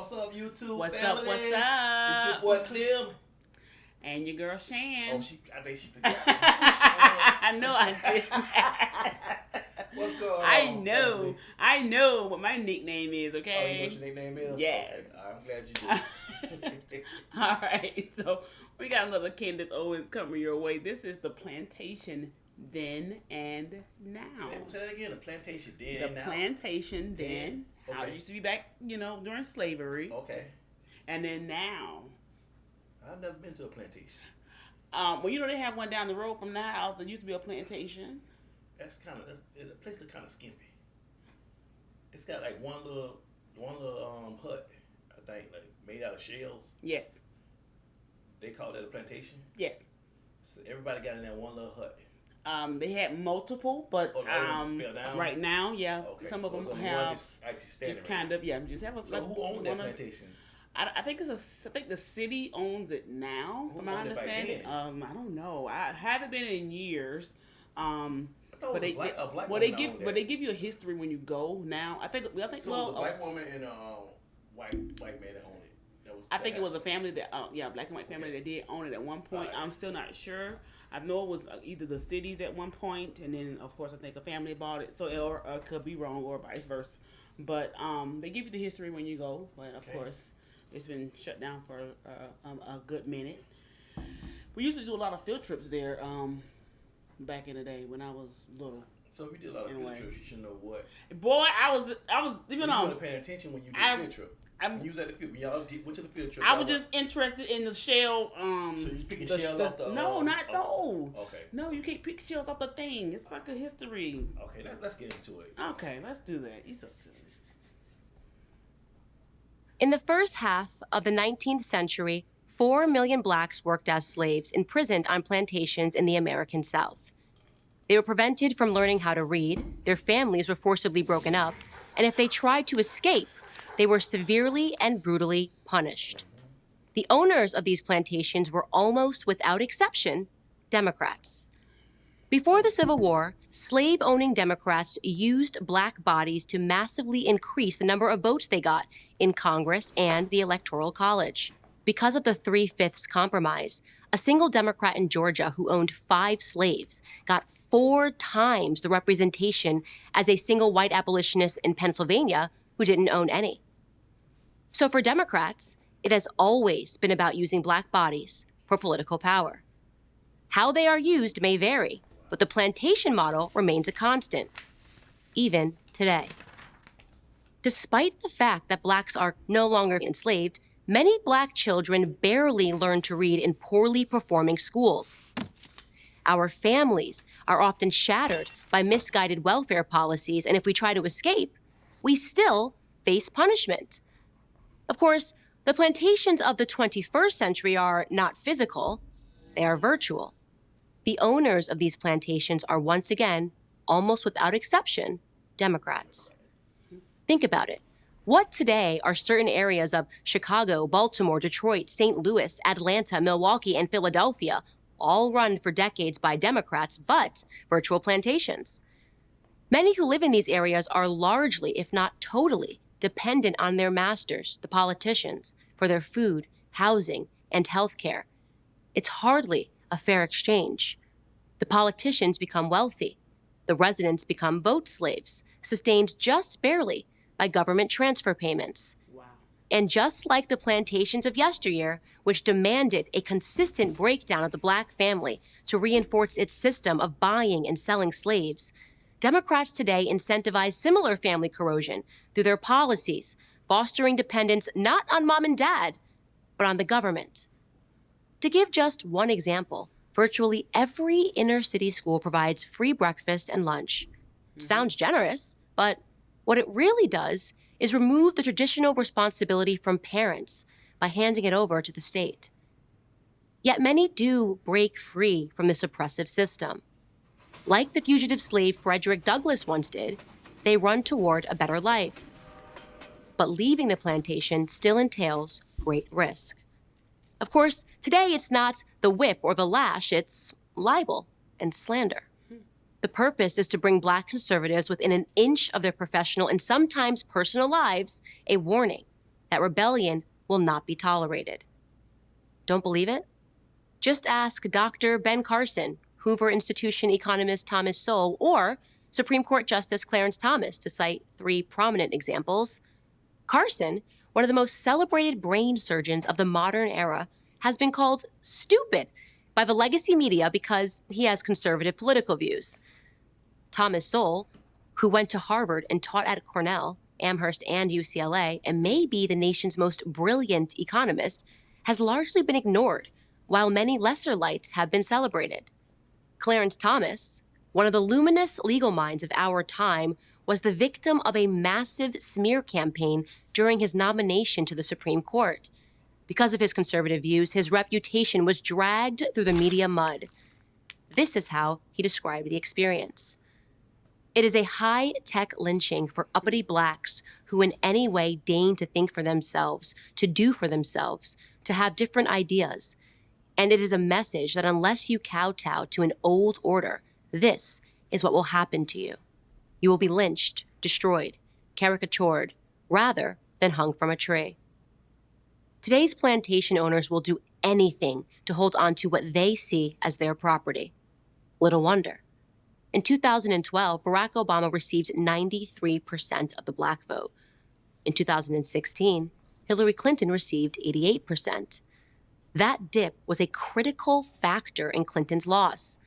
What's up, YouTube What's family? up? What's up? It's your boy Clem. And your girl Shan. Oh, I think she forgot. I know I did. What's going on? I know what my nickname is, okay? Oh, you know what your nickname is? Yes. Okay. I'm glad you do. All right. So we got another Candace Owens coming your way. This is the Plantation Then and Now. Say that again. The Plantation Then The and Now. Plantation Then. Okay. How it used to be back, during slavery. Okay. And then now. I've never been to a plantation. Well, they have one down the road from the house. It used to be a plantation. That's the place is kind of skimpy. It's got like one little hut, I think, like made out of shells. Yes. They call that a plantation. Yes. So everybody got in that one little hut. They had multiple, but fell down? right now, yeah, Okay, some so of them it's only have one just kind of just have a. So who owned that plantation? I think I think the city owns it now, from my understanding. I don't know. I haven't been in years. But they give you a history when you go now. I think so it was a black woman and a white man that owned it. I think it was a family that black and white family that did own it at one point. Right. I'm still not sure. I know it was either the cities at one point, and then of course I think a family bought it. So it could be wrong or vice versa. But they give you the history when you go. But of course, it's been shut down for a good minute. We used to do a lot of field trips there. Back in the day when I was little. So if you did a lot of field trips, you should know what. Boy, I was you weren't paying attention when you did a field trip. When you was at the field, when y'all went to the field trip. I was just interested in the shell. So you was picking shells off the. No, not no. Okay. No, you can't pick shells off the thing. It's like a history. Okay, let's get into it. Okay, let's do that. You so silly. In the first half of the 19th century, 4 million blacks worked as slaves imprisoned on plantations in the American South. They were prevented from learning how to read, their families were forcibly broken up, and if they tried to escape, they were severely and brutally punished. The owners of these plantations were almost without exception Democrats. Before the Civil War, slave-owning Democrats used black bodies to massively increase the number of votes they got in Congress and the Electoral College. Because of the 3/5 compromise, a single Democrat in Georgia who owned 5 slaves got 4 times the representation as a single white abolitionist in Pennsylvania who didn't own any. So for Democrats, it has always been about using black bodies for political power. How they are used may vary, but the plantation model remains a constant, even today. Despite the fact that blacks are no longer enslaved, many black children barely learn to read in poorly performing schools. Our families are often shattered by misguided welfare policies, and if we try to escape, we still face punishment. Of course, the plantations of the 21st century are not physical, they are virtual. The owners of these plantations are once again, almost without exception, Democrats. Think about it. What today are certain areas of Chicago, Baltimore, Detroit, St. Louis, Atlanta, Milwaukee, and Philadelphia, all run for decades by Democrats, but virtual plantations? Many who live in these areas are largely, if not totally, dependent on their masters, the politicians, for their food, housing, and health care. It's hardly a fair exchange. The politicians become wealthy. The residents become vote slaves, sustained just barely by government transfer payments. Wow. And just like the plantations of yesteryear, which demanded a consistent breakdown of the black family to reinforce its system of buying and selling slaves, Democrats today incentivize similar family corrosion through their policies, fostering dependence not on mom and dad, but on the government. To give just one example, virtually every inner-city school provides free breakfast and lunch. Sounds generous, but what it really does is remove the traditional responsibility from parents by handing it over to the state. Yet many do break free from this oppressive system. Like the fugitive slave Frederick Douglass once did, they run toward a better life. But leaving the plantation still entails great risk. Of course, today it's not the whip or the lash, it's libel and slander. The purpose is to bring black conservatives within an inch of their professional and sometimes personal lives a warning that rebellion will not be tolerated. Don't believe it? Just ask Dr. Ben Carson, Hoover Institution economist Thomas Sowell, or Supreme Court Justice Clarence Thomas, to cite 3 prominent examples. Carson, one of the most celebrated brain surgeons of the modern era, has been called stupid by the legacy media because he has conservative political views. Thomas Sowell, who went to Harvard and taught at Cornell, Amherst, and UCLA, and may be the nation's most brilliant economist, has largely been ignored, while many lesser lights have been celebrated. Clarence Thomas, one of the luminous legal minds of our time, was the victim of a massive smear campaign during his nomination to the Supreme Court. Because of his conservative views, his reputation was dragged through the media mud. This is how he described the experience. It is a high-tech lynching for uppity blacks who in any way deign to think for themselves, to do for themselves, to have different ideas. And it is a message that unless you kowtow to an old order, this is what will happen to you. You will be lynched, destroyed, caricatured, rather than hung from a tree. Today's plantation owners will do anything to hold on to what they see as their property. Little wonder. In 2012, Barack Obama received 93% of the black vote. In 2016, Hillary Clinton received 88%. That dip was a critical factor in Clinton's loss.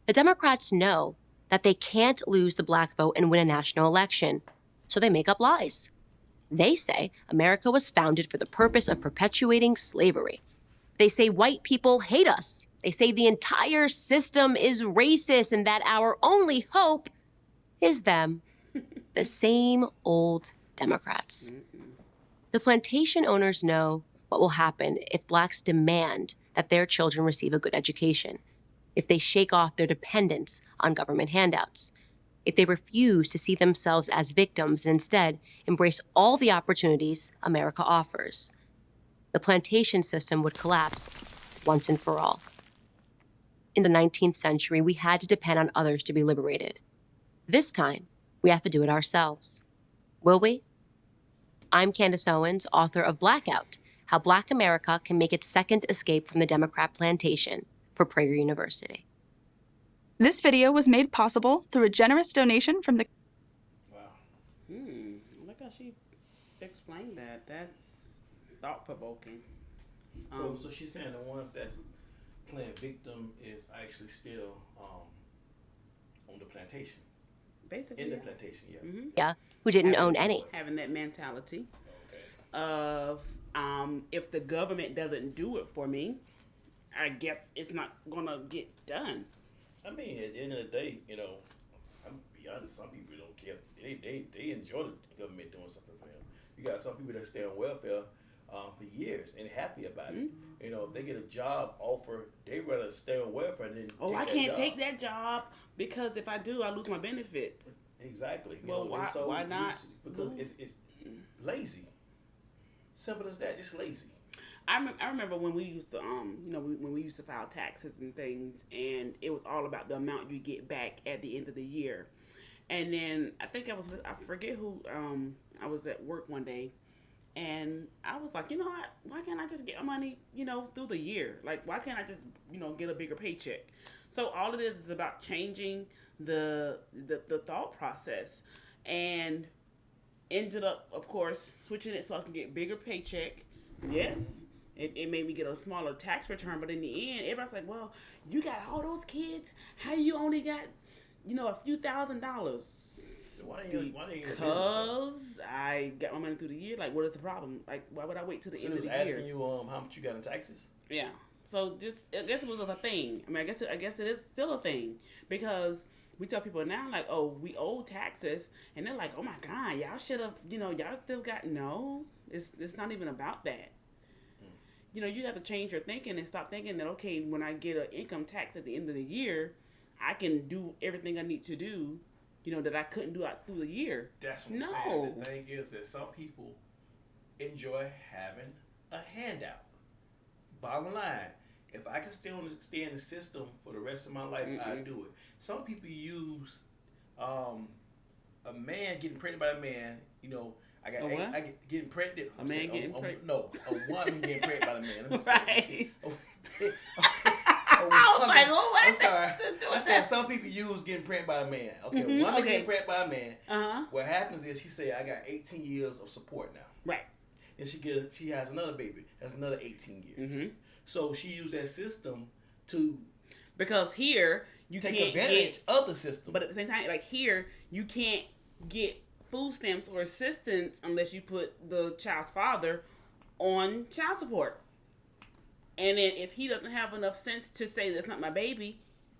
The Democrats know that they can't lose the black vote and win a national election, so they make up lies. They say America was founded for the purpose of perpetuating slavery. They say white people hate us. They say the entire system is racist and that our only hope is them. The same old Democrats. The plantation owners know what will happen if blacks demand that their children receive a good education, if they shake off their dependence on government handouts, if they refuse to see themselves as victims and instead embrace all the opportunities America offers. The plantation system would collapse once and for all. In the 19th century, we had to depend on others to be liberated. This time, we have to do it ourselves. Will we? I'm Candace Owens, author of Blackout: How Black America Can Make Its Second Escape from the Democrat Plantation, for Prager University. This video was made possible through a generous donation from the... Wow. Look how she explained that. That's thought-provoking. So she's saying the ones that's playing victim is actually still on the plantation. Basically, In the yeah. plantation, yeah. Mm-hmm. Yeah, who didn't own any. Having that mentality Okay. of if the government doesn't do it for me, I guess it's not gonna get done. I mean, at the end of the day, I'm gonna be honest, some people don't care. They enjoy the government doing something for them. You got some people that stay on welfare for years and happy about it. If they get a job offer, they rather stay on welfare than I can't take that job because if I do, I lose my benefits. Exactly. Why not? Because it's lazy. Simple as that. Just lazy. I remember when we used to when we used to file taxes and things, and it was all about the amount you get back at the end of the year. And then I forget who I was at work one day, and I was like, why can't I just get my money through the year? Like, why can't I just get a bigger paycheck? So all it is about changing the thought process, and ended up, of course, switching it so I can get bigger paycheck. Yes, it made me get a smaller tax return, but in the end, everybody's like, well, you got all those kids, how you only got a few $1,000s? So why do you Because I got my money through the year. Like, what is the problem? Like, why would I wait till the end of the year? asking you how much you got in taxes? Yeah. So I guess it was a thing. I mean, I guess it is still a thing, because we tell people now, like, oh, we owe taxes, and they're like, oh my God, y'all should have, y'all still got, no, it's not even about that. You have to change your thinking and stop thinking that, okay, when I get an income tax at the end of the year, I can do everything I need to do, that I couldn't do out through the year. That's what I'm saying. The thing is that some people enjoy having a handout. Bottom line, if I can still stay in the system for the rest of my life, I do it. Some people use a man getting pregnant by a man, I got A what? getting pregnant. A man getting pregnant? No, a woman getting pregnant by the man. Let me Right. I was like, well, what? I'm sorry. I said some people use getting pregnant by a man. Okay, Mhm, a woman okay. getting pregnant by a man. Uh-huh. What happens is she said, I got 18 years of support now. Right. And she has another baby. That's another 18 years. Mhm. So she used that system to Because here you take can't advantage get, of the system. but at the same time, like here you can't get food stamps or assistance unless you put the child's father on child support. And then if he doesn't have enough sense to say that's not my baby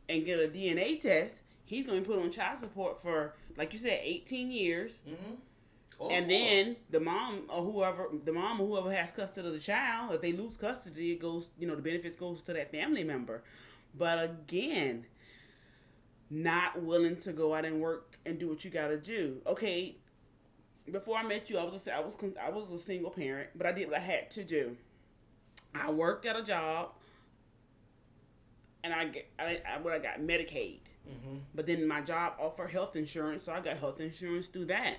and get a DNA test, he's going to put on child support for, like you said, 18 years. Mm-hmm. And then the mom or whoever has custody of the child, if they lose custody, it goes, the benefits goes to that family member. But again, not willing to go out and work and do what you got to do. Okay, before I met you, I was a single parent, but I did what I had to do. I worked at a job, and I got Medicaid. Mm-hmm. But then my job offered health insurance, so I got health insurance through that.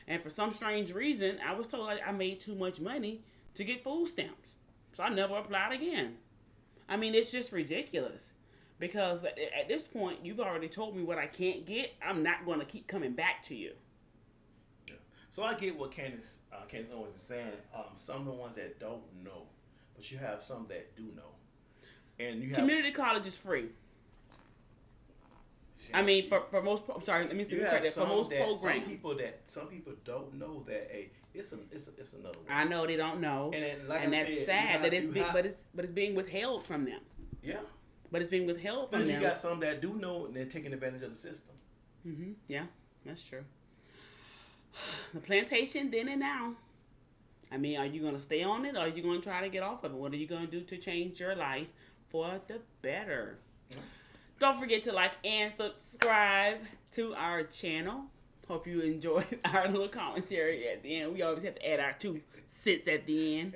And for some strange reason, I was told I made too much money to get food stamps, so I never applied again. I mean, it's just ridiculous. Because at this point, you've already told me what I can't get. I'm not going to keep coming back to you. Yeah. So I get what Candace Owens is saying. Some of the ones that don't know, but you have some that do know. And you have Community college is free. I mean, for most. I'm sorry. Let me you finish have right there. For most programs, some people don't know that it's another way. I know they don't know, And then, like and I that's said, sad that it's being withheld from them. Yeah. But it's being withheld from And them. you got some that do know and they're taking advantage of the system. Mm-hmm. Yeah, that's true. The plantation then and now. I mean, are you going to stay on it or are you going to try to get off of it? What are you going to do to change your life for the better? Don't forget to like and subscribe to our channel. Hope you enjoyed our little commentary at the end. We always have to add our 2 cents at the end.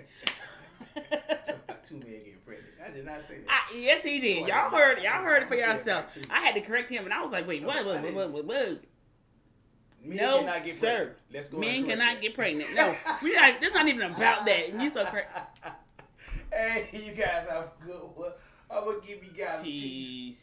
2 men getting pregnant. I did not say that. Yes, he did. Y'all heard it for yourself. I had to correct him, and I was like, "Wait, what? Men No, cannot get sir. pregnant. Let's go. Men cannot get pregnant. No, this not even about that." And you so correct. Hey, you guys have a good one. I'm gonna give you guys Peace.